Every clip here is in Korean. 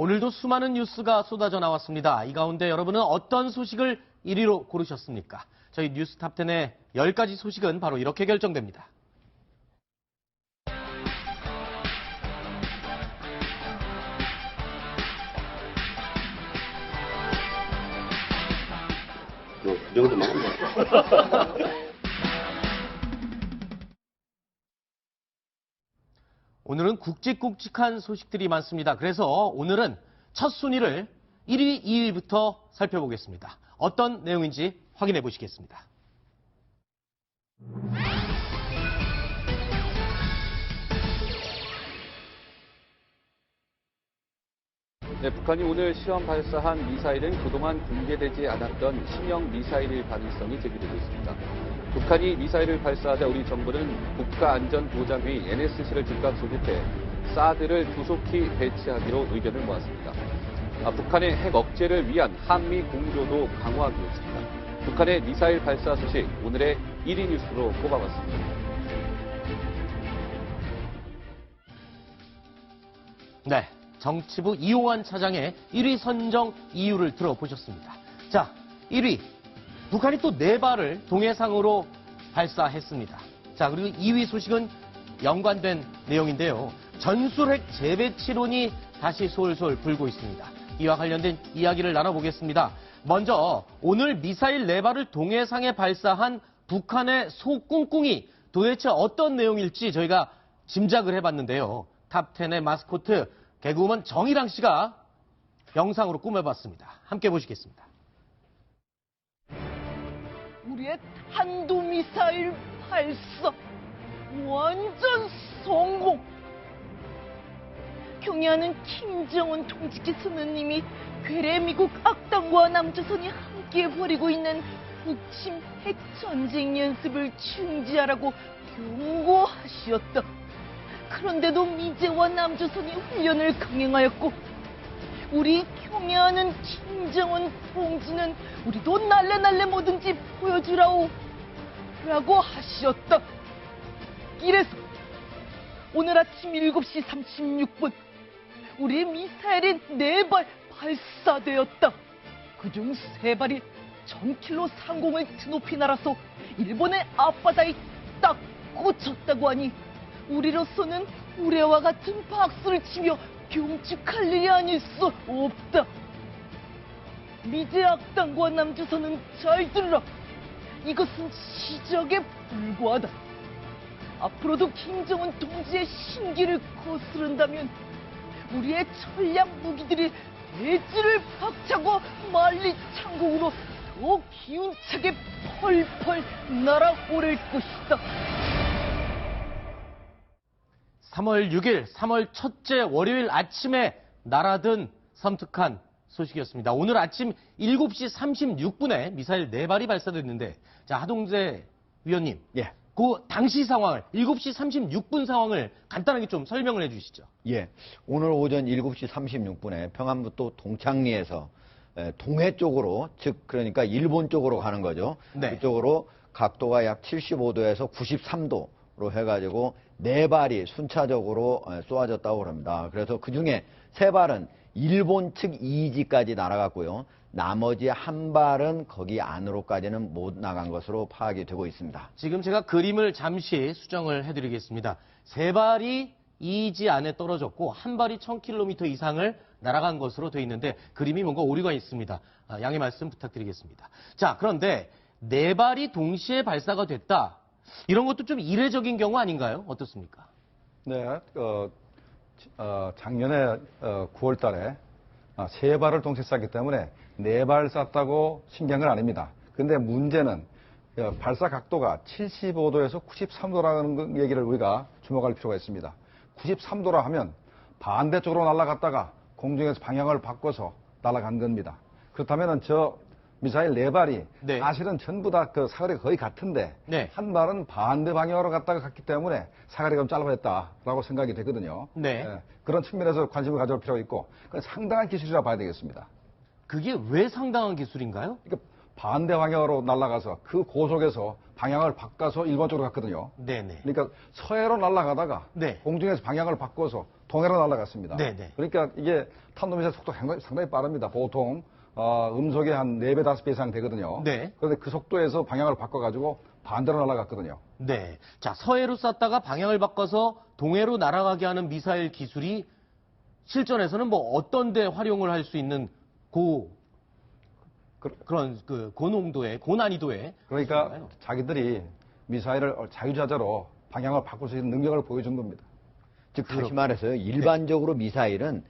오늘도 수많은 뉴스가 쏟아져 나왔습니다. 이 가운데 여러분은 어떤 소식을 1위로 고르셨습니까? 저희 뉴스 탑10의 10가지 소식은 바로 이렇게 결정됩니다. 그 정도만 하면 오늘은 굵직굵직한 소식들이 많습니다. 그래서 오늘은 첫 순위를 1위, 2위부터 살펴보겠습니다. 어떤 내용인지 확인해 보시겠습니다. 네, 북한이 오늘 시험 발사한 미사일은 그동안 공개되지 않았던 신형 미사일일 가능성이 제기되고 있습니다. 북한이 미사일을 발사하자 우리 정부는 국가안전보장회의 NSC를 즉각 소집해 사드를 조속히 배치하기로 의견을 모았습니다. 북한의 핵 억제를 위한 한미 공조도 강화하기로 했습니다. 북한의 미사일 발사 소식 오늘의 1위 뉴스로 꼽아봤습니다. 네, 정치부 이용환 차장의 1위 선정 이유를 들어보셨습니다. 자, 1위. 북한이 또 4발을 동해상으로 발사했습니다. 자, 그리고 2위 소식은 연관된 내용인데요. 전술핵 재배치론이 다시 솔솔 불고 있습니다. 이와 관련된 이야기를 나눠보겠습니다. 먼저 오늘 미사일 4발을 동해상에 발사한 북한의 소꿍꿍이 도대체 어떤 내용일지 저희가 짐작을 해봤는데요. 탑10의 마스코트 개그우먼 정일항 씨가 영상으로 꾸며봤습니다. 함께 보시겠습니다. 우리의 탄도미사일 발사 완전 성공! 평양은 김정은 동지께서는 이미 괴뢰 미국 악당과 남조선이 함께 벌이고 있는 북침 핵전쟁 연습을 중지하라고 경고하시었다. 그런데도 미제와 남조선이 훈련을 강행하였고 우리 평양은 김정은 동지는 우리도 날래날래 뭐든지 보여주라오 라고 하시었다. 이래서 오늘 아침 7시 36분 우리 미사일이 4발 발사되었다. 그중 3발이 1000km 상공을 드높이 날아서 일본의 앞바다에 딱 꽂혔다고 하니 우리로서는 우레와 같은 박수를 치며 경축할 일이 아닐 수 없다. 미제 악당과 남조선은 잘 들으라. 이것은 시작에 불과하다. 앞으로도 김정은 동지의 심기를 거스른다면 우리의 전략 무기들이 대지를 박차고 만리창국으로 더 기운차게 펄펄 날아오를 것이다. 3월 6일, 3월 첫째 월요일 아침에 날아든 섬뜩한 소식이었습니다. 오늘 아침 7시 36분에 미사일 4발이 발사됐는데, 자, 하동재 위원님. 예. 그 당시 상황을, 7시 36분 상황을 간단하게 좀 설명을 해 주시죠. 예. 오늘 오전 7시 36분에 평안북도 동창리에서 동해 쪽으로, 즉, 그러니까 일본 쪽으로 가는 거죠. 네. 그쪽으로 각도가 약 75도에서 93도로 해가지고 4발이 순차적으로 쏘아졌다고 합니다. 그래서 그 중에 3발은 일본 측 이지까지 날아갔고요. 나머지 1발은 거기 안으로까지는 못 나간 것으로 파악이 되고 있습니다. 지금 제가 그림을 잠시 수정을 해드리겠습니다. 3발이 이지 안에 떨어졌고 1발이 1000km 이상을 날아간 것으로 되어 있는데 그림이 뭔가 오류가 있습니다. 양해 말씀 부탁드리겠습니다. 자, 그런데 4발이 동시에 발사가 됐다. 이런 것도 좀 이례적인 경우 아닌가요? 어떻습니까? 네, 작년에 9월 달에 3발을 동시에 쐈기 때문에 4발 쐈다고 신기한 건 아닙니다. 근데 문제는 발사 각도가 75도에서 93도라는 얘기를 우리가 주목할 필요가 있습니다. 93도라 하면 반대쪽으로 날아갔다가 공중에서 방향을 바꿔서 날아간 겁니다. 그렇다면 저 미사일 4발이 네. 사실은 전부 다 그 사거리가 거의 같은데 네. 1발은 반대 방향으로 갔다가 갔기 때문에 사거리가 좀 짧아졌다라고 생각이 되거든요. 네. 그런 측면에서 관심을 가져볼 필요가 있고 그건 상당한 기술이라 봐야 되겠습니다. 그게 왜 상당한 기술인가요? 그러니까 반대 방향으로 날아가서 그 고속에서 방향을 바꿔서 일본 쪽으로 갔거든요. 네네. 그러니까 서해로 날아가다가 네. 공중에서 방향을 바꿔서 동해로 날아갔습니다. 네네. 그러니까 이게 탄도미사일 속도가 상당히 빠릅니다. 보통 음속의 한 4배, 5배 이상 되거든요. 네. 그런데 그 속도에서 방향을 바꿔가지고 반대로 날아갔거든요. 네. 자, 서해로 쐈다가 방향을 바꿔서 동해로 날아가게 하는 미사일 기술이 실전에서는 뭐 어떤 데 활용을 할 수 있는 그런 고농도의, 고난이도의. 그러니까 기술인가요? 자기들이 미사일을 자유자재로 방향을 바꿀 수 있는 능력을 보여준 겁니다. 즉 다시 말해서요. 일반적으로 미사일은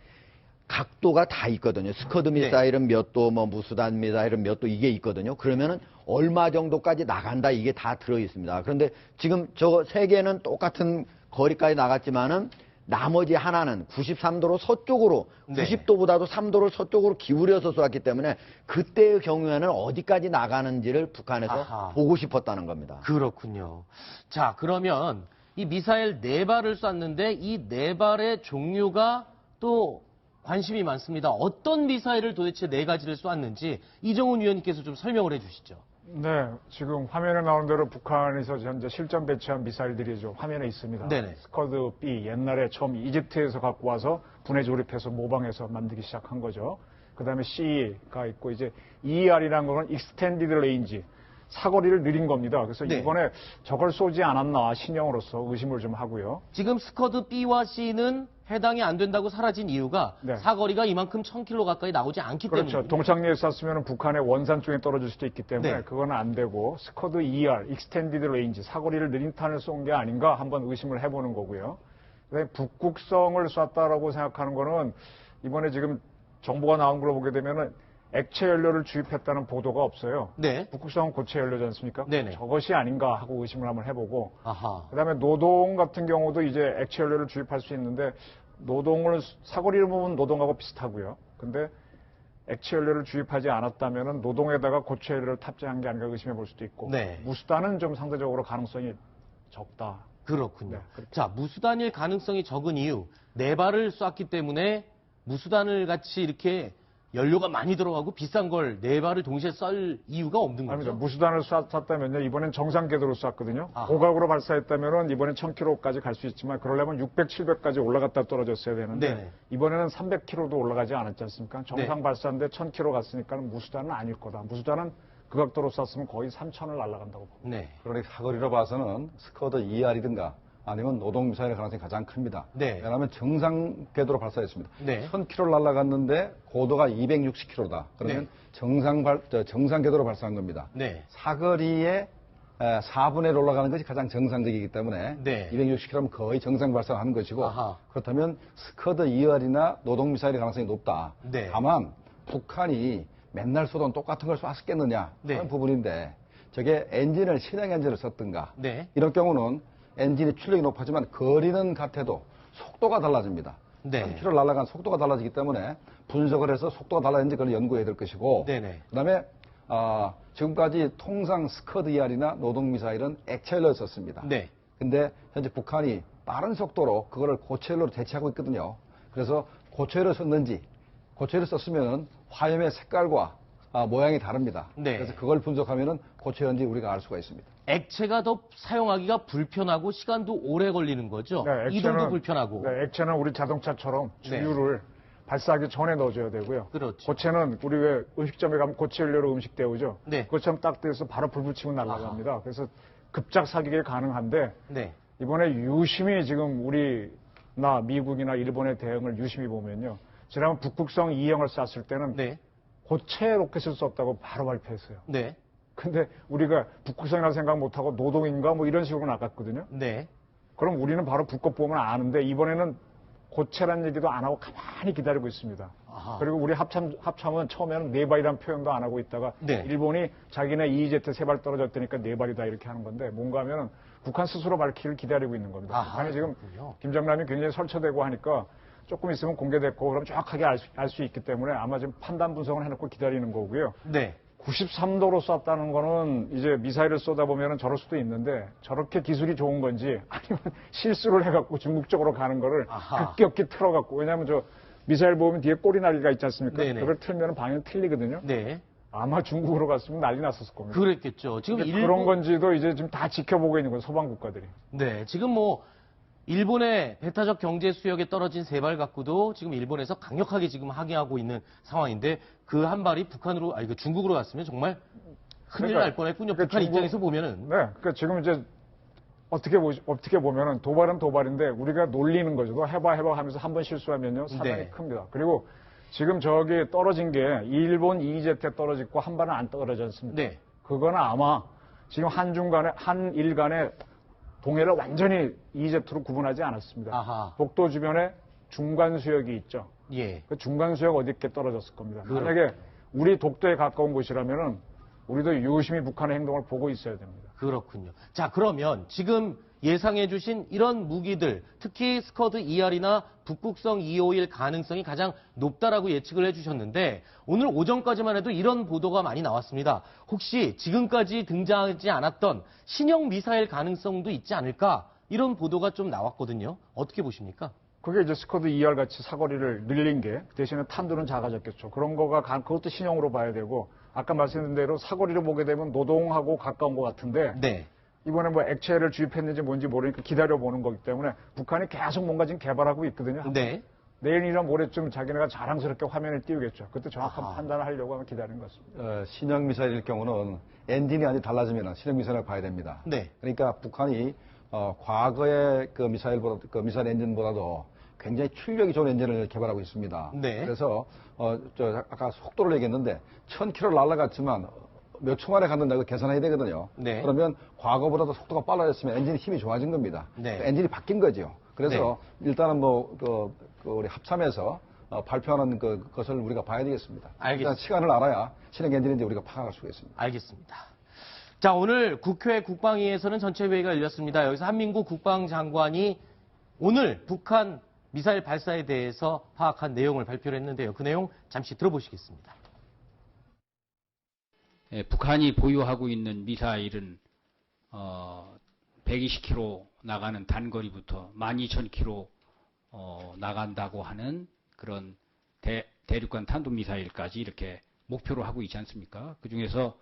각도가 다 있거든요. 스커드 미사일은 몇 도, 뭐 무수단 미사일은 몇 도 이게 있거든요. 그러면은 얼마 정도까지 나간다 이게 다 들어 있습니다. 그런데 지금 저 세 개는 똑같은 거리까지 나갔지만은 나머지 하나는 93도로 서쪽으로, 네. 90도보다도 3도를 서쪽으로 기울여서 쏘았기 때문에 그때의 경우에는 어디까지 나가는지를 북한에서 아하. 보고 싶었다는 겁니다. 그렇군요. 자, 그러면 이 미사일 4발을 쐈는데 이 4발의 종류가 또 관심이 많습니다. 어떤 미사일을 도대체 4가지를 쐈는지 이정훈 위원님께서 좀 설명을 해주시죠. 네, 지금 화면에 나오는 대로 북한에서 현재 실전 배치한 미사일들이 좀 화면에 있습니다. 네네. 스커드 B 옛날에 처음 이집트에서 갖고 와서 분해 조립해서 모방해서 만들기 시작한 거죠. 그다음에 C가 있고 이제 ER이라는 거는 Extended Range 사거리를 늘린 겁니다. 그래서 네. 이번에 저걸 쏘지 않았나 신형으로서 의심을 좀 하고요. 지금 스커드 B와 C는 해당이 안 된다고 사라진 이유가 네. 사거리가 이만큼 1000km 가까이 나오지 않기 때문에. 그렇죠. 동창리에 쐈으면 북한의 원산 쪽에 떨어질 수도 있기 때문에 네. 그건 안 되고 스커드 ER, Extended Range, 사거리를 느린 탄을 쏜 게 아닌가 한번 의심을 해보는 거고요. 그다음에 북극성을 쐈다라고 생각하는 거는 이번에 지금 정보가 나온 걸로 보게 되면은 액체 연료를 주입했다는 보도가 없어요. 네. 북극성은 고체 연료지 않습니까? 네네. 저것이 아닌가 하고 의심을 한번 해보고 아하. 그다음에 노동 같은 경우도 이제 액체 연료를 주입할 수 있는데 노동을 사거리를 보면 노동하고 비슷하고요. 근데 액체 연료를 주입하지 않았다면은 노동에다가 고체 연료를 탑재한 게 아닌가 의심해 볼 수도 있고 네. 무수단은 좀 상대적으로 가능성이 적다. 그렇군요. 네, 그렇죠. 자, 무수단일 가능성이 적은 이유. 4발을 쐈기 때문에 무수단을 같이 이렇게 연료가 많이 들어가고 비싼 걸 4발을 동시에 쏠 이유가 없는 거죠. 아닙니다. 무수단을 쐈다면요. 이번엔 정상 궤도로 쐈거든요. 아하. 고각으로 발사했다면은 이번엔 1000km까지 갈 수 있지만 그러려면 600, 700까지 올라갔다 떨어졌어야 되는데 네네. 이번에는 300km도 올라가지 않았지 않습니까? 정상 네. 발사인데 1000km 갔으니까 무수단은 아닐 거다. 무수단은 그 각도로 쐈으면 거의 3000을 날아간다고 봅니다. 네. 그러니까 사거리로 봐서는 스커드 ER이든가 아니면 노동미사일의 가능성이 가장 큽니다. 네. 왜냐하면 정상 궤도로 발사했습니다. 네. 1000km 날아갔는데 고도가 260km다. 그러면 네. 정상 궤도로 발사한 겁니다. 네. 사거리의 4분의 1 올라가는 것이 가장 정상적이기 때문에 네. 260km면 거의 정상 발사를 하는 것이고 아하. 그렇다면 스커드 ER이나 노동미사일의 가능성이 높다. 네. 다만 북한이 맨날 쏘던 똑같은 걸 쐈겠느냐 네. 하는 부분인데 저게 엔진을 신형 엔진을 썼든가 네. 이런 경우는 엔진이 출력이 높아지만 거리는 같아도 속도가 달라집니다. 네. 10km 날아간 속도가 달라지기 때문에 분석을 해서 속도가 달라진지 그걸 연구해야 될 것이고 네네. 그다음에 지금까지 통상 스커드 ER이나 노동미사일은 액체연료를 썼습니다. 네. 근데 현재 북한이 빠른 속도로 그거를 고체연료로 대체하고 있거든요. 그래서 고체연료를 썼는지 고체연료를 썼으면 화염의 색깔과 모양이 다릅니다. 네. 그래서 그걸 분석하면은 고체연지 우리가 알 수가 있습니다. 액체가 더 사용하기가 불편하고 시간도 오래 걸리는 거죠. 네, 이동도 불편하고. 네, 액체는 우리 자동차처럼 주유를 발사하기 전에 넣어줘야 되고요. 그렇죠. 고체는 우리 왜 음식점에 가면 고체 연료로 음식 데우죠. 네. 그것처럼 딱 돼서 바로 불 붙이고 날아갑니다. 그래서 급작 사격이 가능한데 네. 이번에 유심히 지금 우리나 미국이나 일본의 대응을 유심히 보면요. 지난번 북극성 2형을 쐈을 때는 네. 고체 로켓을 썼다고 바로 발표했어요. 네. 근데 우리가 북극성이라 생각 못하고 노동인가 뭐 이런 식으로 나갔거든요. 네. 그럼 우리는 바로 북극 보면 아는데 이번에는 고체란 얘기도 안 하고 가만히 기다리고 있습니다. 아하. 그리고 우리 합참은 처음에는 네 발이란 표현도 안 하고 있다가 네. 일본이 자기네 EEZ 세 발 떨어졌다니까 네 발이다 이렇게 하는 건데 뭔가 하면은 북한 스스로 밝히기를 기다리고 있는 겁니다. 아하, 북한이 지금 그렇군요. 김정남이 굉장히 설쳐되고 하니까 조금 있으면 공개됐고 그럼 정확하게 알 수 있기 때문에 아마 지금 판단 분석을 해놓고 기다리는 거고요. 네. 93도로 쐈다는 거는 이제 미사일을 쏘다보면 저럴 수도 있는데 저렇게 기술이 좋은 건지 아니면 실수를 해갖고 중국 쪽으로 가는 거를 아하. 급격히 틀어갖고 왜냐하면 저 미사일 보면 뒤에 꼬리 날개가 있지 않습니까? 네네. 그걸 틀면 방향이 틀리거든요. 네. 아마 중국으로 갔으면 난리 났었을 겁니다. 그랬겠죠. 지금 근데 일본 그런 건지도 이제 지금 다 지켜보고 있는 거예요. 서방 국가들이. 네. 지금 뭐 일본의 배타적 경제 수역에 떨어진 세 발 갖고도 지금 일본에서 강력하게 지금 항의하고 있는 상황인데 그 한 발이 북한으로, 그 중국으로 갔으면 정말 큰일 날 뻔했군요. 그러니까 북한 중국- 입장에서 보면은. 네, 그러니까 지금 이제 어떻게 보면은 도발은 도발인데 우리가 놀리는 거죠. 너 해봐 하면서 한 번 실수하면요 사단이 네. 큽니다. 그리고 지금 저기 떨어진 게 일본 EEZ에 떨어지고 한 발은 안 떨어지 않습니까? 네. 그거는 아마 지금 한일 간에 동해를 완전히 EEZ로 구분하지 않았습니다. 아하. 독도 주변에 중간 수역이 있죠. 예. 그 중간 수역 어디 있게 떨어졌을 겁니다. 그렇군요. 만약에 우리 독도에 가까운 곳이라면은 우리도 유심히 북한의 행동을 보고 있어야 됩니다. 그렇군요. 자, 그러면 지금 예상해 주신 이런 무기들, 특히 스커드 ER이나 북극성 251 가능성이 가장 높다라고 예측을 해 주셨는데 오늘 오전까지만 해도 이런 보도가 많이 나왔습니다. 혹시 지금까지 등장하지 않았던 신형 미사일 가능성도 있지 않을까? 이런 보도가 좀 나왔거든요. 어떻게 보십니까? 그게 이제 스커드 ER 같이 사거리를 늘린 게 대신에 탄두는 작아졌겠죠. 그런 거가 그것도 신형으로 봐야 되고 아까 말씀드린 대로 사거리를 보게 되면 노동하고 가까운 것 같은데 네. 이번에 뭐 액체를 주입했는지 뭔지 모르니까 기다려보는 거기 때문에 북한이 계속 뭔가 지금 개발하고 있거든요. 네. 내일이나 모레쯤 자기네가 자랑스럽게 화면을 띄우겠죠. 그때 정확한 아하. 판단을 하려고 하면 기다리는 것 같습니다. 신형 미사일일 경우는 엔진이 아주 달라지면 신형 미사일을 봐야 됩니다. 네. 그러니까 북한이 과거의 그 미사일 엔진보다도 굉장히 출력이 좋은 엔진을 개발하고 있습니다. 네. 그래서 아까 속도를 얘기했는데 1000km 날아갔지만 몇 초 만에 갔는다고 계산해야 되거든요. 네. 그러면 과거보다도 속도가 빨라졌으면 엔진의 힘이 좋아진 겁니다. 네. 그러니까 엔진이 바뀐 거죠. 그래서 일단은 우리 합참에서 발표하는 것을 우리가 봐야 되겠습니다. 알겠습니다. 일단 시간을 알아야 신형 엔진인지 우리가 파악할 수가 있습니다. 알겠습니다. 자, 오늘 국회 국방위에서는 전체 회의가 열렸습니다. 여기서 한민구 국방장관이 오늘 북한 미사일 발사에 대해서 파악한 내용을 발표를 했는데요. 그 내용 잠시 들어보시겠습니다. 북한이 보유하고 있는 미사일은 120km 나가는 단거리부터 12,000km 나간다고 하는 그런 대륙간 탄도미사일까지 이렇게 목표로 하고 있지 않습니까? 그중에서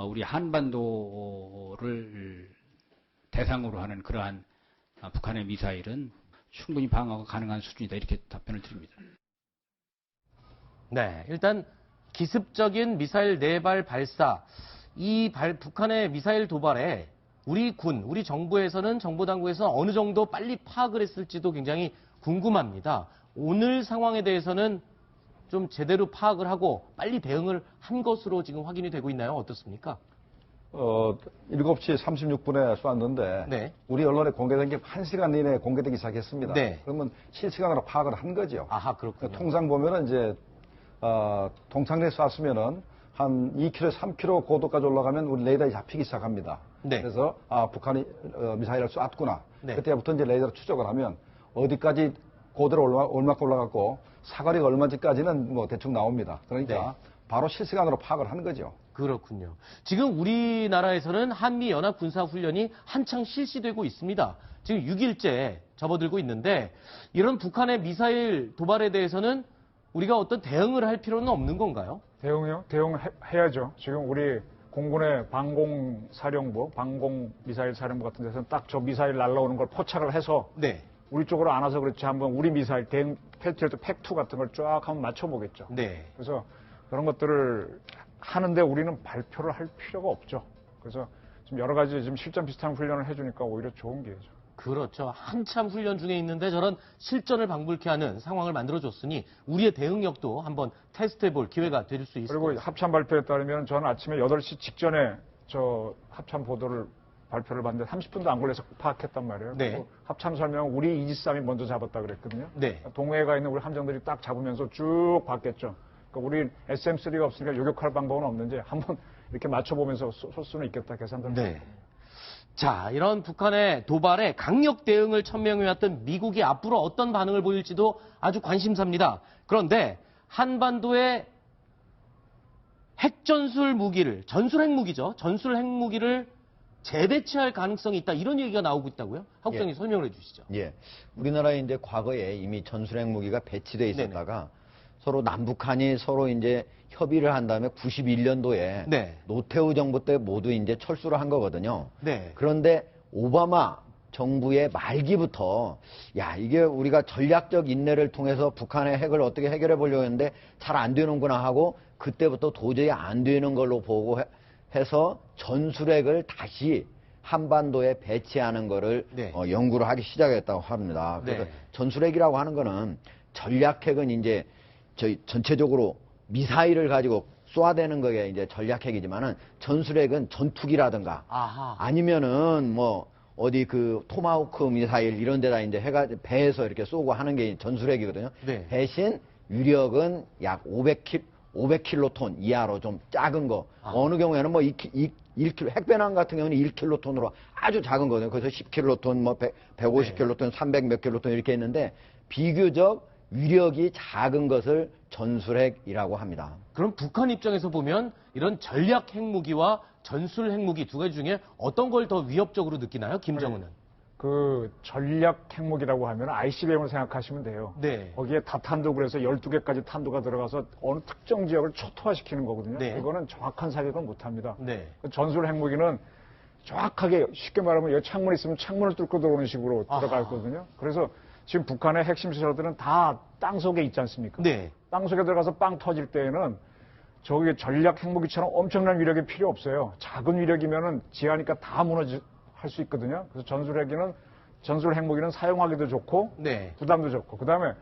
우리 한반도를 대상으로 하는 그러한 북한의 미사일은 충분히 방어가 가능한 수준이다, 이렇게 답변을 드립니다. 네, 일단 기습적인 미사일 4발 발사, 북한의 미사일 도발에 우리 군, 우리 정부에서는 정보당국에서 어느 정도 빨리 파악을 했을지도 굉장히 궁금합니다. 오늘 상황에 대해서는 좀 제대로 파악을 하고 빨리 대응을 한 것으로 지금 확인이 되고 있나요? 어떻습니까? 7시 36분에 쏘았는데 네. 우리 언론에 공개된 게 1시간 이내에 공개되기 시작했습니다. 네. 그러면 실시간으로 파악을 한 거죠. 아하, 그렇군요. 통상 보면은 이제 동창내에 쐈으면은 한 2km, 3km 고도까지 올라가면 우리 레이더에 잡히기 시작합니다. 네. 그래서 북한이 미사일을 쐈구나. 네. 그때부터 이제 레이더로 추적을 하면 어디까지 고도로 얼마큼 올라갔고 사거리가 얼마까지는 뭐 대충 나옵니다. 그러니까 네. 바로 실시간으로 파악을 하는 거죠. 그렇군요. 지금 우리나라에서는 한미 연합 군사 훈련이 한창 실시되고 있습니다. 지금 6일째 접어들고 있는데 이런 북한의 미사일 도발에 대해서는 우리가 어떤 대응을 할 필요는 없는 건가요? 대응이요? 대응해야죠. 지금 우리 공군의 방공사령부, 방공미사일 사령부 같은 데서는 딱 저 미사일 날라오는 걸 포착을 해서 네. 우리 쪽으로 안 와서 그렇지 한번 우리 미사일 대응 패트리어트 팩2 같은 걸 쫙 한번 맞춰보겠죠. 네. 그래서 그런 것들을 하는데 우리는 발표를 할 필요가 없죠. 그래서 지금 여러 가지 지금 실전 비슷한 훈련을 해주니까 오히려 좋은 기회죠. 그렇죠. 한참 훈련 중에 있는데 저런 실전을 방불케 하는 상황을 만들어줬으니 우리의 대응력도 한번 테스트해볼 기회가 될 수 있을 것 그리고 같습니다. 합참 발표에 따르면 저는 아침에 8시 직전에 저 합참 보도를 발표를 봤는데 30분도 안 걸려서 파악했단 말이에요. 네. 그리고 합참 설명은 우리 이지스함이 먼저 잡았다 그랬거든요. 네. 동해에 있는 우리 함정들이 딱 잡으면서 쭉 봤겠죠. 그러니까 우리 SM3가 없으니까 요격할 방법은 없는지 한번 이렇게 맞춰보면서 쏠 수는 있겠다 계산들. 네. 자, 이런 북한의 도발에 강력 대응을 천명해왔던 미국이 앞으로 어떤 반응을 보일지도 아주 관심사입니다. 그런데 한반도의 핵전술 무기를, 전술 핵무기죠. 전술 핵무기를 재배치할 가능성이 있다. 이런 얘기가 나오고 있다고요? 하국장님 예. 설명을 해주시죠. 예. 우리나라에 이제 과거에 이미 전술핵 무기가 배치되어 있었다가 서로 남북한이 서로 이제 협의를 한 다음에 91년도에 네. 노태우 정부 때 모두 이제 철수를 한 거거든요. 네. 그런데 오바마 정부의 말기부터 야 이게 우리가 전략적 인내를 통해서 북한의 핵을 어떻게 해결해 보려고 했는데 잘 안 되는구나 하고 그때부터 도저히 안 되는 걸로 보고 해서 전술핵을 다시 한반도에 배치하는 거를 네. 연구를 하기 시작했다고 합니다. 그래서 네. 전술핵이라고 하는 거는 전략핵은 이제 저희 전체적으로 미사일을 가지고 쏘아대는 거에 이제 전략핵이지만은 전술핵은 전투기라든가 아하. 아니면은 뭐 어디 그 토마호크 미사일 이런 데다 이제 해가 배에서 이렇게 쏘고 하는 게 전술핵이거든요. 네. 대신 위력은 약 500킬로톤 이하로 좀 작은 거. 아. 어느 경우에는 뭐 1킬로 핵배낭 같은 경우는 1킬로톤으로 아주 작은 거거든요. 그래서 10킬로톤, 뭐 150킬로톤, 300 몇 킬로톤 이렇게 있는데 비교적 위력이 작은 것을 전술핵이라고 합니다. 그럼 북한 입장에서 보면 이런 전략 핵무기와 전술 핵무기 두 가지 중에 어떤 걸 더 위협적으로 느끼나요, 김정은은? 그 전략 핵무기라고 하면 ICBM을 생각하시면 돼요. 네. 거기에 다탄도 그래서 12개까지 탄도가 들어가서 어느 특정 지역을 초토화시키는 거거든요. 네. 그거는 정확한 사격을 못 합니다. 네. 그 전술 핵무기는 정확하게 쉽게 말하면 여기 창문 있으면 창문을 뚫고 들어오는 식으로 아하. 들어가 있거든요. 그래서 지금 북한의 핵심 시설들은 다 땅속에 있지 않습니까? 네. 땅속에 들어가서 빵 터질 때에는 저기 전략 핵무기처럼 엄청난 위력이 필요 없어요. 작은 위력이면은 지하니까 다 할 수 있거든요. 그래서 전술 핵무기는 사용하기도 좋고 네. 부담도 좋고. 그다음에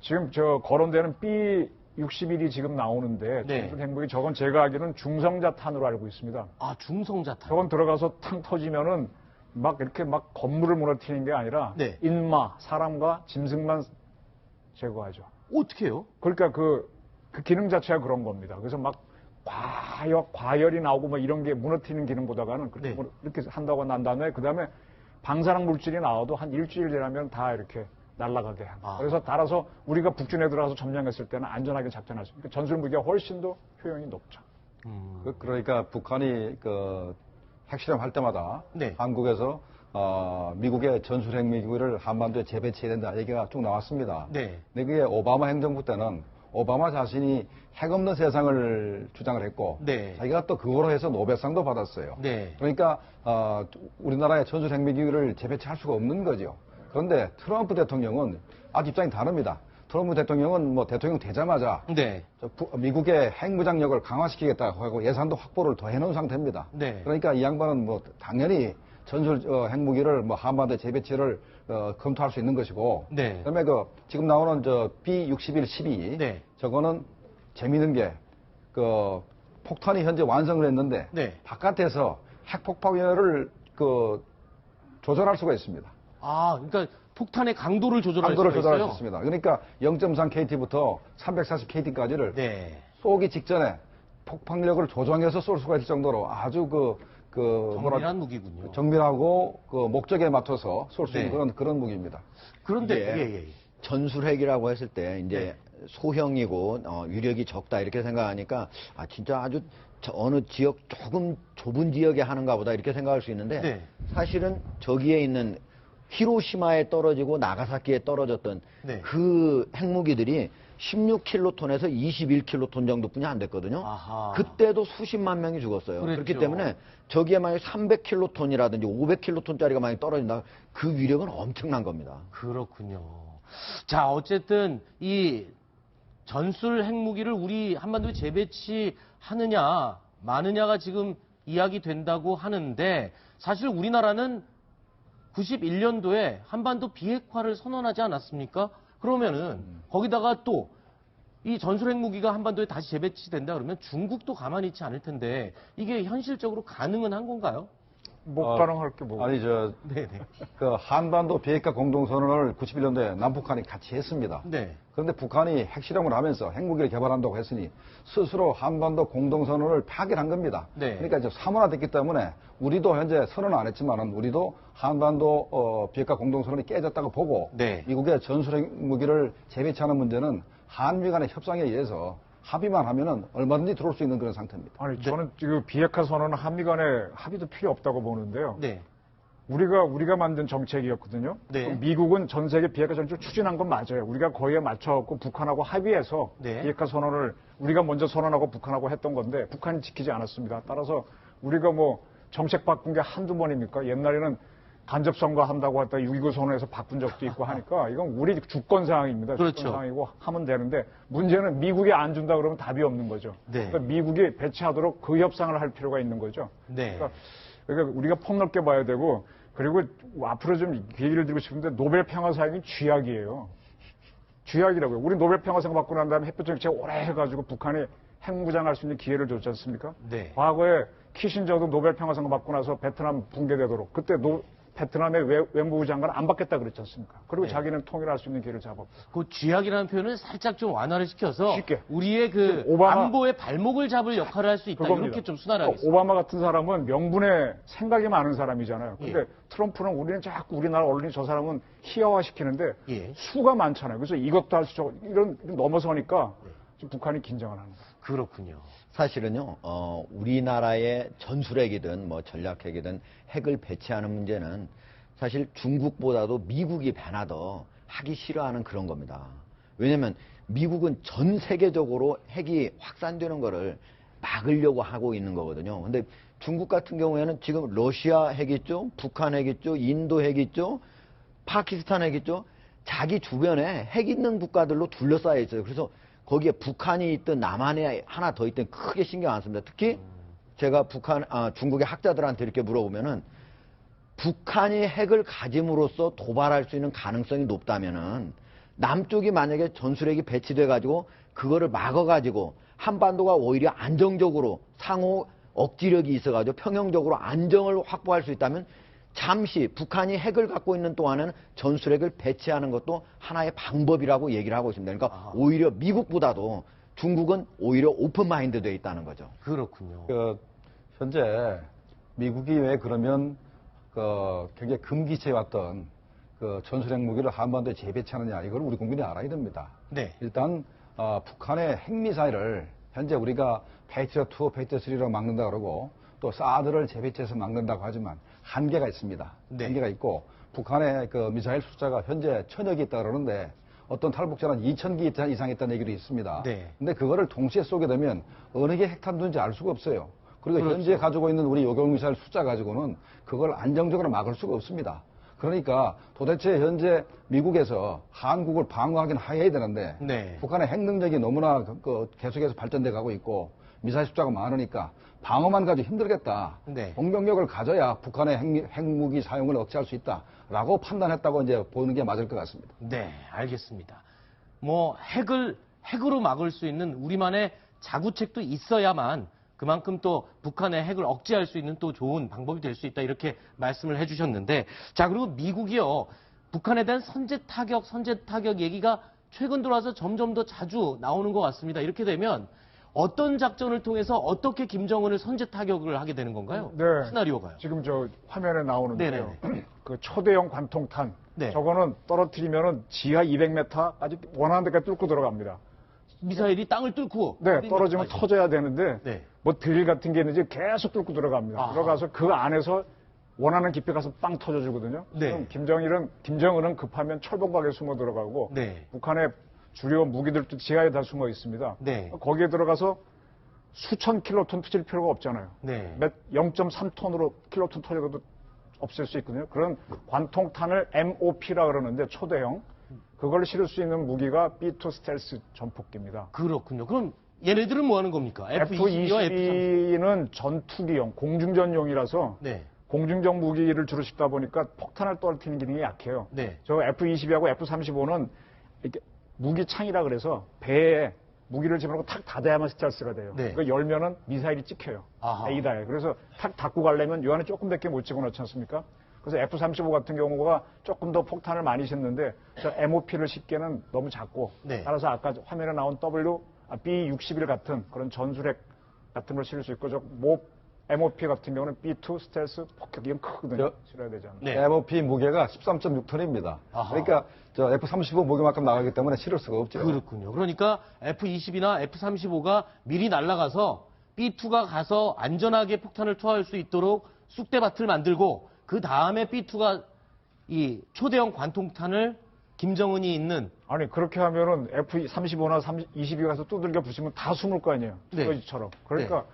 지금 저 거론되는 B-61이 지금 나오는데 네. 전술 핵무기 저건 제가 알기로는 중성자탄으로 알고 있습니다. 아, 중성자탄. 저건 들어가서 탕 터지면은 막 이렇게 막 건물을 무너뜨리는 게 아니라 네. 인마, 사람과 짐승만 제거하죠. 어떻게 해요? 그러니까 그 기능 자체가 그런 겁니다. 그래서 막 과열이 나오고 뭐 이런 게 무너뜨리는 기능보다는 그렇게 네. 뭐 이렇게 한다고 난 다음에 그 다음에 방사능 물질이 나와도 한 일주일 지나면 다 이렇게 날아가게 합니다. 아. 그래서 따라서 우리가 북준에 들어가서 점령했을 때는 안전하게 작전할 수 있고 전술 무기가 훨씬 더 효용이 높죠. 그러니까 북한이 그 핵실험 할 때마다 네. 한국에서 미국의 전술 핵무기를 한반도에 재배치해야 된다 얘기가 쭉 나왔습니다. 네. 근데 그게 오바마 행정부 때는 오바마 자신이 핵 없는 세상을 주장을 했고 네. 자기가 또 그거로 해서 노벨상도 받았어요. 네. 그러니까 우리나라의 전술 핵무기를 재배치할 수가 없는 거죠. 그런데 트럼프 대통령은 아주 입장이 다릅니다. 트럼프 대통령은 뭐 대통령 되자마자 네. 미국의 핵무장력을 강화시키겠다고 하고 예산도 확보를 더 해놓은 상태입니다. 네. 그러니까 이 양반은 뭐 당연히 전술 핵무기를 뭐 한반도 재배치를 검토할 수 있는 것이고, 네. 그다음에 지금 나오는 B-61-12 네. 저거는 재미있는 게 폭탄이 현재 완성을 했는데 네. 바깥에서 핵폭발을 조절할 수가 있습니다. 아, 그러니까 폭탄의 강도를 조절할 강도를 수가 조절할 있어요? 수 있습니다. 그러니까 0.3kt부터 340kt까지를 네. 쏘기 직전에 폭발력을 조정해서 쏠 수가 있을 정도로 아주 정밀한 무기군요. 정밀하고 목적에 맞춰서 쏠 수 있는 네. 그런 무기입니다. 그런데 이게 예. 전술핵이라고 했을 때 이제 네. 소형이고 위력이 적다 이렇게 생각하니까 진짜 아주 어느 지역 조금 좁은 지역에 하는가 보다 이렇게 생각할 수 있는데 네. 사실은 저기에 있는 히로시마에 떨어지고 나가사키에 떨어졌던 네. 그 핵무기들이 16킬로톤에서 21킬로톤 정도뿐이 안 됐거든요. 아하. 그때도 수십만 명이 죽었어요. 그랬죠. 그렇기 때문에 저기에 만약 300킬로톤이라든지 500킬로톤짜리가 만약 떨어진다, 그 위력은 엄청난 겁니다. 그렇군요. 자, 어쨌든 이 전술 핵무기를 우리 한반도에 재배치하느냐 마느냐가 지금 이야기된다고 하는데 사실 우리나라는 91년도에 한반도 비핵화를 선언하지 않았습니까? 그러면은 거기다가 또 이 전술 핵무기가 한반도에 다시 재배치된다 그러면 중국도 가만히 있지 않을 텐데 이게 현실적으로 가능은 한 건가요? 못 가능할 게 뭐고. 아니 네네. 한반도 비핵화 공동선언을 91년도에 남북한이 같이 했습니다. 네. 그런데 북한이 핵실험을 하면서 핵무기를 개발한다고 했으니 스스로 한반도 공동선언을 파기한 겁니다. 네. 그러니까 이제 사문화됐기 때문에 우리도 현재 선언은 안 했지만은 우리도 한반도 비핵화 공동선언이 깨졌다고 보고 네. 미국의 전술 핵무기를 재배치하는 문제는 한미 간의 협상에 의해서 합의만 하면은 얼마든지 들어올 수 있는 그런 상태입니다. 아니 저는 지금 비핵화 선언은 한미 간에 합의도 필요 없다고 보는데요. 네. 우리가 만든 정책이었거든요. 네. 미국은 전 세계 비핵화 정책을 추진한 건 맞아요. 우리가 거기에 맞춰갖고 북한하고 합의해서 네. 비핵화 선언을 우리가 먼저 선언하고 북한하고 했던 건데 북한이 지키지 않았습니다. 따라서 우리가 뭐 정책 바꾼 게 한두 번입니까? 옛날에는 간접 선거한다고 했다가 6.29 선언에서 바꾼 적도 있고 하니까 이건 우리 주권 사항입니다. 그렇죠. 주권 사항이고 하면 되는데 문제는 미국이 안 준다 그러면 답이 없는 거죠. 네. 그러니까 미국이 배치하도록 그 협상을 할 필요가 있는 거죠. 네. 그러니까 우리가 폭넓게 봐야 되고 그리고 앞으로 좀 얘기를 드리고 싶은데 노벨 평화상이 쥐약이에요. 쥐약이라고요. 우리 노벨 평화상 받고 난 다음에 햇볕 정책 오래 해가지고 북한이 핵무장할 수 있는 기회를 줬지 않습니까? 네. 과거에 키신저도 노벨 평화상 받고 나서 베트남 붕괴되도록 그때 베트남의 외무부 장관 안 받겠다 그랬지 않습니까? 그리고 네. 자기는 통일할 수 있는 기회를 잡았고. 그 쥐약이라는 표현을 살짝 좀 완화를 시켜서 쉽게. 우리의 그 안보의 발목을 잡을 역할을 할 수 있다. 그겁니다. 이렇게 좀 순화하겠습니다. 오바마 같은 사람은 명분에 생각이 많은 사람이잖아요. 근데 예. 트럼프는 우리는 자꾸 우리나라 언론이 저 사람은 희화화시키는데 예. 수가 많잖아요. 그래서 이것도 할 수 있고 이런 넘어서니까 지금 북한이 긴장을 하는 거예요. 그렇군요. 사실은요, 우리나라의 전술핵이든 뭐 전략핵이든 핵을 배치하는 문제는 사실 중국보다도 미국이 배나 더 하기 싫어하는 그런 겁니다. 왜냐면 미국은 전 세계적으로 핵이 확산되는 거를 막으려고 하고 있는 거거든요. 근데 중국 같은 경우에는 지금 러시아 핵 있죠, 북한 핵 있죠, 인도 핵 있죠, 파키스탄 핵 있죠. 자기 주변에 핵 있는 국가들로 둘러싸여 있어요. 그래서 거기에 북한이 있든 남한에 하나 더 있든 크게 신경 안 씁니다. 특히 제가 중국의 학자들한테 이렇게 물어보면은 북한이 핵을 가짐으로써 도발할 수 있는 가능성이 높다면은 남쪽이 만약에 전술핵이 배치돼 가지고 그거를 막아 가지고 한반도가 오히려 안정적으로 상호 억지력이 있어 가지고 평형적으로 안정을 확보할 수 있다면 잠시 북한이 핵을 갖고 있는 동안은 전술핵을 배치하는 것도 하나의 방법이라고 얘기를 하고 있습니다. 그러니까 오히려 미국보다도 중국은 오히려 오픈 마인드 되어 있다는 거죠. 그렇군요. 현재 미국이 왜 그러면 굉장히 금기치해 왔던 전술핵 무기를 한반도에 재배치하느냐, 이걸 우리 국민이 알아야 됩니다. 네. 일단 북한의 핵미사일을 현재 우리가 패트리어트, 패트리어3로 막는다 그러고 또 사드를 재배치해서 막는다고 하지만 한계가 있습니다. 네. 한계가 있고 북한의 그 미사일 숫자가 현재 1000여 개 있다 그러는데 어떤 탈북자는 2000개 이상 있다는 얘기도 있습니다. 네. 근데 그거를 동시에 쏘게 되면 어느 게 핵탄두인지 알 수가 없어요. 그리고 그렇죠. 현재 가지고 있는 우리 요격미사일 숫자 가지고는 그걸 안정적으로 막을 수가 없습니다. 그러니까 도대체 현재 미국에서 한국을 방어하긴 해야 되는데 네. 북한의 핵 능력이 너무나 계속해서 발전돼 가고 있고 미사일 숫자가 많으니까 방어만 가지고 힘들겠다. 네. 공격력을 가져야 북한의 핵무기 사용을 억제할 수 있다라고 판단했다고 이제 보는 게 맞을 것 같습니다. 네, 알겠습니다. 뭐 핵으로 막을 수 있는 우리만의 자구책도 있어야만 그만큼 또 북한의 핵을 억제할 수 있는 또 좋은 방법이 될 수 있다, 이렇게 말씀을 해주셨는데, 자, 그리고 미국이요, 북한에 대한 선제 타격 얘기가 최근 들어와서 점점 더 자주 나오는 것 같습니다. 이렇게 되면 어떤 작전을 통해서 어떻게 김정은을 선제 타격을 하게 되는 건가요? 네. 시나리오가요. 지금 저 화면에 나오는데요. 네네. 그 초대형 관통탄. 네. 저거는 떨어뜨리면은 지하 200m까지 원하는 데까지 뚫고 들어갑니다. 미사일이 땅을 뚫고. 네, 떨어지면 어디까지? 터져야 되는데 네. 뭐 드릴 같은 게 있는지 계속 뚫고 들어갑니다. 아하. 들어가서 그 안에서 원하는 깊이 가서 빵 터져주거든요. 네. 그럼 김정은은 급하면 철봉박에 숨어 들어가고 네. 북한의 주요 무기들도 지하에 다 숨어 있습니다. 네. 거기에 들어가서 수천 킬로톤 투질 필요가 없잖아요. 네. 0.3톤으로 킬로톤 터져도 없앨 수 있거든요. 그런 관통탄을 MOP라 그러는데 초대형 그걸 실을 수 있는 무기가 B2 스텔스 전폭기입니다. 그렇군요. 그럼 얘네들은 뭐 하는 겁니까? F-22와 F-35. F-22는 전투기용, 공중전용이라서 네. 공중전 무기를 주로 싣다 보니까 폭탄을 떨어뜨리는 기능이 약해요. 네. 저 F-22하고 F-35는 이렇게 무기창이라 그래서 배에 무기를 집어넣고 탁 닫아야만 스텔스가 돼요. 네. 그거 열면은 미사일이 찍혀요. 아하. 레이더에. 그래서 탁 닫고 가려면 요 안에 조금밖에 못 집어넣지 않습니까? 그래서 F-35 같은 경우가 조금 더 폭탄을 많이 싣는데 저 MOP를 싣기에는 너무 작고 네. 따라서 아까 화면에 나온 B-61 같은 그런 전술핵 같은 걸 실을 수 있고 MOP 같은 경우는 B2 스텔스 폭격이 크거든요. 실어야 되잖아요. 네. MOP 무게가 13.6톤입니다. 아하. 그러니까 저 F-35 무게만큼 나가기 때문에 실을 수가 없죠. 그렇군요. 그러니까 F-22나 F-35가 미리 날아가서 B-2가 가서 안전하게 폭탄을 투하할 수 있도록 쑥대밭을 만들고 그 다음에 B-2가 이 초대형 관통탄을 김정은이 있는. 아니 그렇게 하면은 F-35나 22 가서 두들겨 부시면 다 숨을 거 아니에요. 네. 저처럼. 그러니까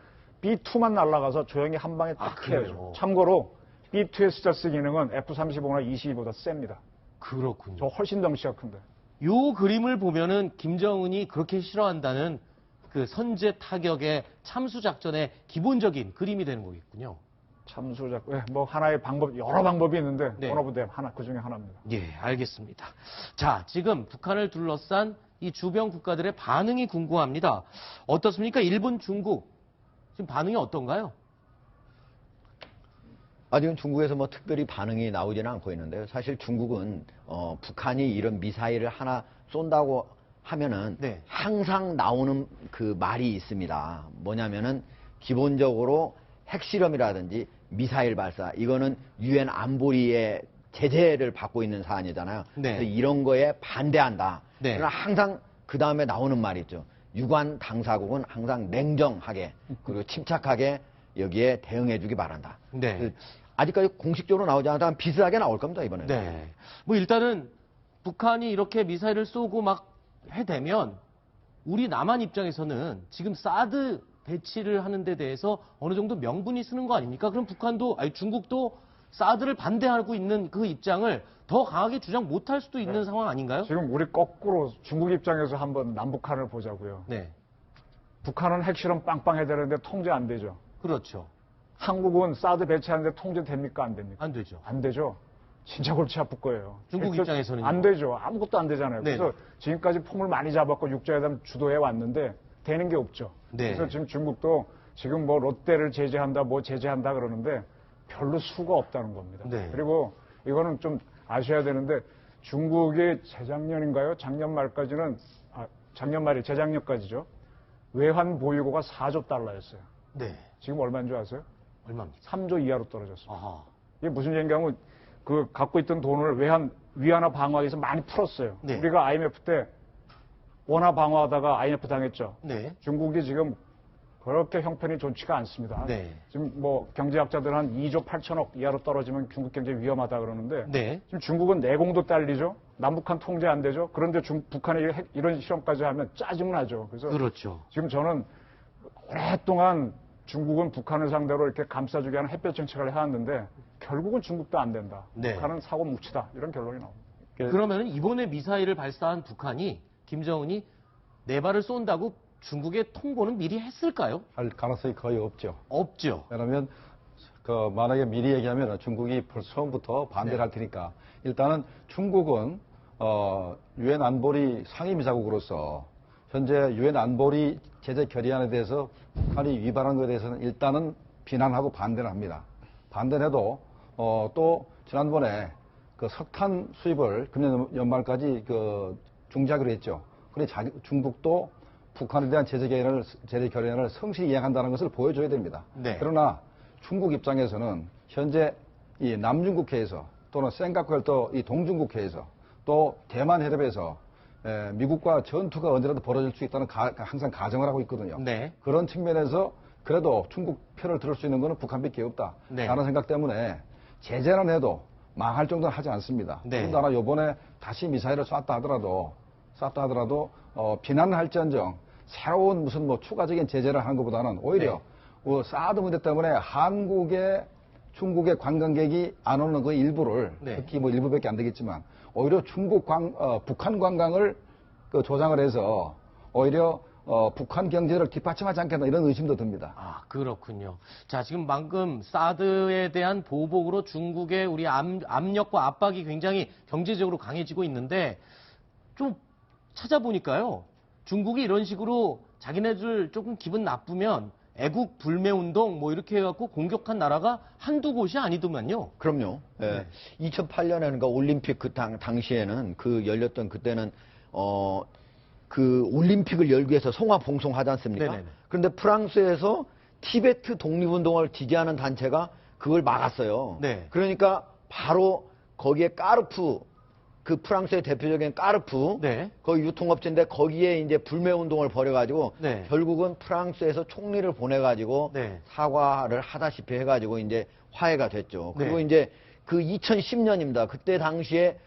B2만 날아가서 조용히 한 방에 딱 그래요? 해야죠. 참고로 B2의 스저스 기능은 F-35나 22보다 셉니다. 그렇군요. 저 훨씬 덩치가 큰데. 요 그림을 보면은 김정은이 그렇게 싫어한다는 그 선제 타격의 참수 작전의 기본적인 그림이 되는 거겠군요. 참수작, 뭐 하나의 방법, 여러 방법이 있는데 네. one of them, 하나 그 중에 하나입니다. 예, 알겠습니다. 자, 지금 북한을 둘러싼 이 주변 국가들의 반응이 궁금합니다. 어떻습니까? 일본, 중국 지금 반응이 어떤가요? 지금 중국에서 뭐 특별히 반응이 나오지는 않고 있는데요. 사실 중국은 북한이 이런 미사일을 하나 쏜다고 하면은 네. 항상 나오는 그 말이 있습니다. 뭐냐면은 기본적으로 핵실험이라든지 미사일 발사, 이거는 유엔 안보리의 제재를 받고 있는 사안이잖아요. 네. 그래서 이런 거에 반대한다. 네. 그러나 항상 그 다음에 나오는 말이 있죠. 유관 당사국은 항상 냉정하게 그리고 침착하게 여기에 대응해주기 바란다. 네. 그 아직까지 공식적으로 나오지 않았다면 비슷하게 나올 겁니다, 이번에는. 네. 뭐 일단은 북한이 이렇게 미사일을 쏘고 막 해대면 우리 남한 입장에서는 지금 사드 배치를 하는 데 대해서 어느 정도 명분이 쓰는 거 아닙니까? 그럼 북한도, 아니 중국도 사드를 반대하고 있는 그 입장을 더 강하게 주장 못할 수도 있는 상황 아닌가요? 지금 우리 거꾸로 중국 입장에서 한번 남북한을 보자고요. 네. 북한은 핵실험 빵빵 해대는데 통제 안 되죠. 그렇죠. 한국은 사드 배치하는데 통제됩니까? 안 됩니까? 안 되죠. 안 되죠. 진짜 골치 아플 거예요. 중국 그래서 입장에서는요? 안 되죠. 아무것도 안 되잖아요. 네. 그래서 지금까지 폼을 많이 잡았고 육자회담 주도해 왔는데 되는 게 없죠. 네. 그래서 지금 중국도 지금 뭐 롯데를 제재한다, 뭐 제재한다 그러는데 별로 수가 없다는 겁니다. 네. 그리고 이거는 좀 아셔야 되는데 중국이 재작년인가요? 작년 말까지는 작년 말이 재작년까지죠. 외환 보유고가 4조 달러였어요. 네. 지금 얼마인 줄 아세요? 얼마입니까? 3조 이하로 떨어졌습니다. 아하. 이게 무슨 얘기인가 하면 그 갖고 있던 돈을 위안화 방어하기 위해서 많이 풀었어요. 네. 우리가 IMF 때 원화 방어하다가 IMF 당했죠. 네. 중국이 지금 그렇게 형편이 좋지가 않습니다. 네. 지금 뭐 경제학자들은 한 2조 8천억 이하로 떨어지면 중국 경제 위험하다 그러는데 네. 지금 중국은 내공도 딸리죠. 남북한 통제 안 되죠. 그런데 북한이 이런 실험까지 하면 짜증나죠. 그래서 그렇죠. 지금 저는 오랫동안 중국은 북한을 상대로 이렇게 감싸주게 하는 햇볕 정책을 해왔는데 결국은 중국도 안 된다. 네. 북한은 사고 뭉치다. 이런 결론이 나옵니다. 그러면 이번에 미사일을 발사한 북한이 김정은이 네 발을 쏜다고 중국에 통보는 미리 했을까요? 할 가능성이 거의 없죠. 없죠. 왜냐하면 만약에 미리 얘기하면 중국이 벌써 처음부터 반대를 할 테니까 일단은 중국은 유엔 안보리 상임이사국으로서 현재 유엔 안보리 제재 결의안에 대해서 북한이 위반한 것에 대해서는 일단은 비난하고 반대를 합니다. 반대는 해도 또 지난번에 그 석탄 수입을 금년 연말까지 중지하기로 했죠. 그래 중국도 북한에 대한 제재 결의안을 성실히 이행한다는 것을 보여줘야 됩니다. 네. 그러나 중국 입장에서는 현재 이 남중국해에서 또는 쌩카쿠 또 이 동중국해에서 또 대만 해협에서 미국과 전투가 언제라도 벌어질 수 있다는 항상 가정을 하고 있거든요. 네. 그런 측면에서 그래도 중국 편을 들을 수 있는 것은 북한밖에 없다. 네. 라는 생각 때문에 제재는 해도 망할 정도는 하지 않습니다. 네. 더군다나 이번에 다시 미사일을 쐈다 하더라도 비난을 할지언정 새로운 무슨 뭐 추가적인 제재를 하는 것보다는 오히려 사드 문제 때문에 중국의 관광객이 안 오는 그 일부를 특히 뭐 일부밖에 안 되겠지만 오히려 북한 관광을 조장을 해서 오히려 북한 경제를 뒷받침하지 않겠나 이런 의심도 듭니다. 아, 그렇군요. 자, 지금 방금 사드에 대한 보복으로 중국의 우리 압력과 압박이 굉장히 경제적으로 강해지고 있는데 좀 찾아보니까요. 중국이 이런 식으로 자기네들 조금 기분 나쁘면 애국 불매운동 뭐 이렇게 해갖고 공격한 나라가 한두 곳이 아니더만요. 그럼요. 예. 2008년에 그러니까 올림픽 당시에는 열렸던 그때는 그 올림픽을 열기 위해서 송화봉송하지 않습니까? 네네네. 그런데 프랑스에서 티베트 독립운동을 지지하는 단체가 그걸 막았어요. 네. 그러니까 바로 거기에 까르푸, 그 프랑스의 대표적인 까르푸, 네. 거기 유통업체인데 거기에 이제 불매운동을 벌여가지고 네. 결국은 프랑스에서 총리를 보내가지고 네. 사과를 하다시피 해가지고 이제 화해가 됐죠. 그리고 네. 이제 그 2010년입니다. 그때 당시에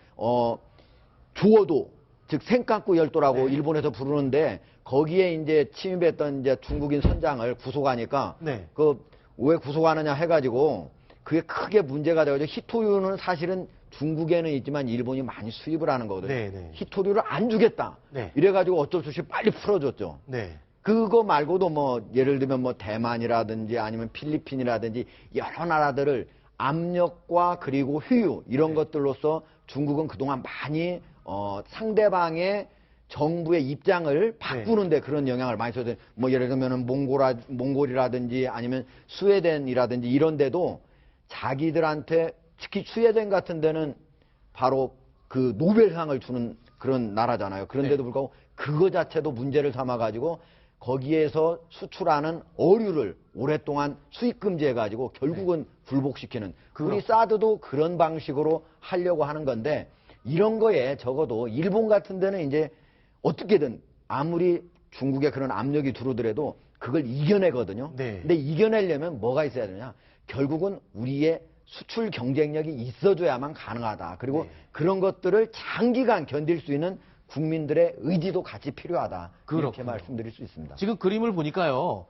조어도 즉 생카쿠 열도라고 네. 일본에서 부르는데 거기에 이제 침입했던 이제 중국인 선장을 구속하니까 네. 그 왜 구속하느냐 해가지고 그게 크게 문제가 되어서 히토류는 사실은 중국에는 있지만 일본이 많이 수입을 하는 거거든요. 네. 히토류를 안 주겠다. 네. 이래가지고 어쩔 수 없이 빨리 풀어줬죠. 네. 그거 말고도 뭐 예를 들면 뭐 대만이라든지 아니면 필리핀이라든지 여러 나라들을 압력과 그리고 휴유 이런 것들로서 중국은 그동안 많이 상대방의 정부의 입장을 바꾸는데 그런 영향을 많이 써요. 뭐 예를 들면은 몽골이라든지 아니면 스웨덴이라든지 이런 데도 자기들한테 특히 스웨덴 같은 데는 바로 그 노벨상을 주는 그런 나라잖아요. 그런데도 불구하고 그거 자체도 문제를 삼아가지고 거기에서 수출하는 어류를 오랫동안 수입 금지해가지고 결국은 굴복시키는 우리 사드도 그런 방식으로 하려고 하는 건데 이런 거에 적어도 일본 같은 데는 이제 어떻게든 아무리 중국에 그런 압력이 들어오더라도 그걸 이겨내거든요. 네. 근데 이겨내려면 뭐가 있어야 되냐? 결국은 우리의 수출 경쟁력이 있어줘야만 가능하다. 그리고 그런 것들을 장기간 견딜 수 있는 국민들의 의지도 같이 필요하다. 이렇게 말씀드릴 수 있습니다. 지금 그림을 보니까요.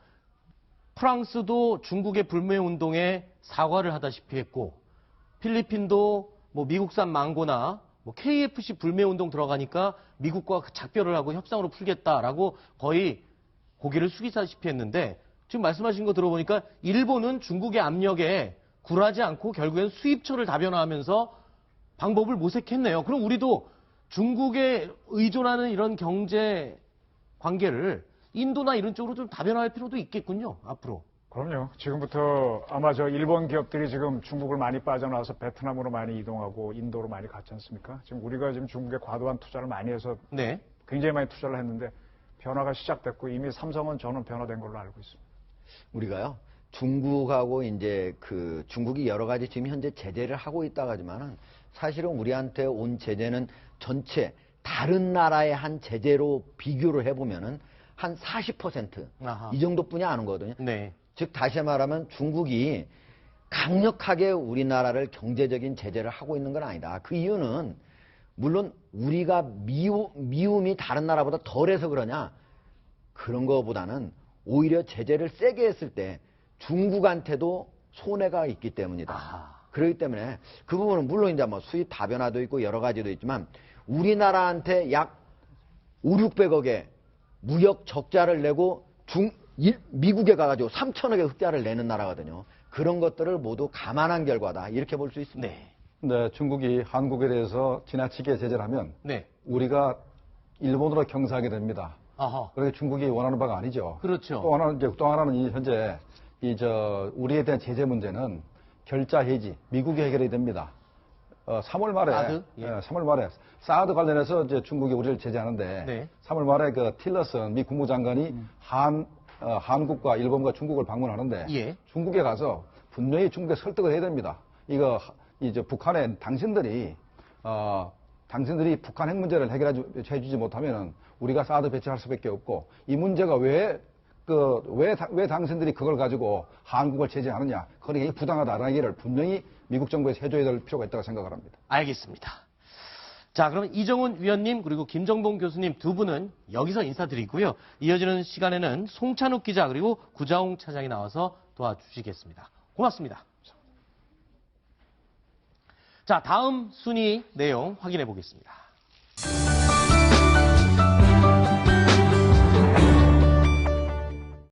프랑스도 중국의 불매운동에 사과를 하다시피 했고 필리핀도 뭐 미국산 망고나 뭐 KFC 불매운동 들어가니까 미국과 작별을 하고 협상으로 풀겠다라고 거의 고개를 숙이다시피 했는데 지금 말씀하신 거 들어보니까 일본은 중국의 압력에 굴하지 않고 결국엔 수입처를 다변화하면서 방법을 모색했네요. 그럼 우리도 중국에 의존하는 이런 경제 관계를 인도나 이런 쪽으로 좀 다변화할 필요도 있겠군요. 앞으로. 그럼요. 지금부터 아마 저 일본 기업들이 지금 중국을 많이 빠져나와서 베트남으로 많이 이동하고 인도로 많이 갔지 않습니까? 지금 우리가 지금 중국에 과도한 투자를 많이 해서 네. 굉장히 많이 투자를 했는데 변화가 시작됐고 이미 삼성은 저는 변화된 걸로 알고 있습니다. 우리가요. 중국하고 이제 중국이 여러 가지 지금 현재 제재를 하고 있다고 하지만은 사실은 우리한테 온 제재는 전체 다른 나라의 한 제재로 비교를 해보면은 한 40% 이 정도뿐이 안 오거든요. 네. 즉 다시 말하면 중국이 강력하게 우리나라를 경제적인 제재를 하고 있는 건 아니다. 그 이유는 물론 우리가 미움이 다른 나라보다 덜해서 그러냐 그런 거보다는 오히려 제재를 세게 했을 때 중국한테도 손해가 있기 때문이다. 그렇기 때문에 그 부분은 물론 이제 뭐 수입 다변화도 있고 여러 가지도 있지만 우리나라한테 약 5, 600억의 무역 적자를 내고 미국에 가가지고 3천억의 흑자를 내는 나라거든요. 그런 것들을 모두 감안한 결과다. 이렇게 볼 수 있습니다. 네. 네, 중국이 한국에 대해서 지나치게 제재를 하면 네. 우리가 일본으로 경사하게 됩니다. 아하. 그렇게 중국이 원하는 바가 아니죠. 그렇죠. 또 하나는 현재 우리에 대한 제재 문제는 결자 해지, 미국이 해결이 됩니다. 3월 말에 사드? 예. 3월 말에 사드 관련해서 이제 중국이 우리를 제재하는데 네. 3월 말에 그 틸러슨 미 국무장관이 한국과 일본과 중국을 방문하는데 예. 중국에 가서 분명히 중국에 설득을 해야 됩니다. 이제 북한에 당신들이 북한 핵 문제를 해주지 못하면은 우리가 사드 배치할 수밖에 없고 이 문제가 왜 당신들이 그걸 가지고 한국을 제재하느냐. 그러니까 이게 부당하다라는 얘기를 분명히 미국 정부에서 해줘야 될 필요가 있다고 생각을 합니다. 알겠습니다. 자, 그럼 이정훈 위원님 그리고 김정봉 교수님 두 분은 여기서 인사드리고요. 이어지는 시간에는 송찬욱 기자 그리고 구자홍 차장이 나와서 도와주시겠습니다. 고맙습니다. 자, 다음 순위 내용 확인해 보겠습니다.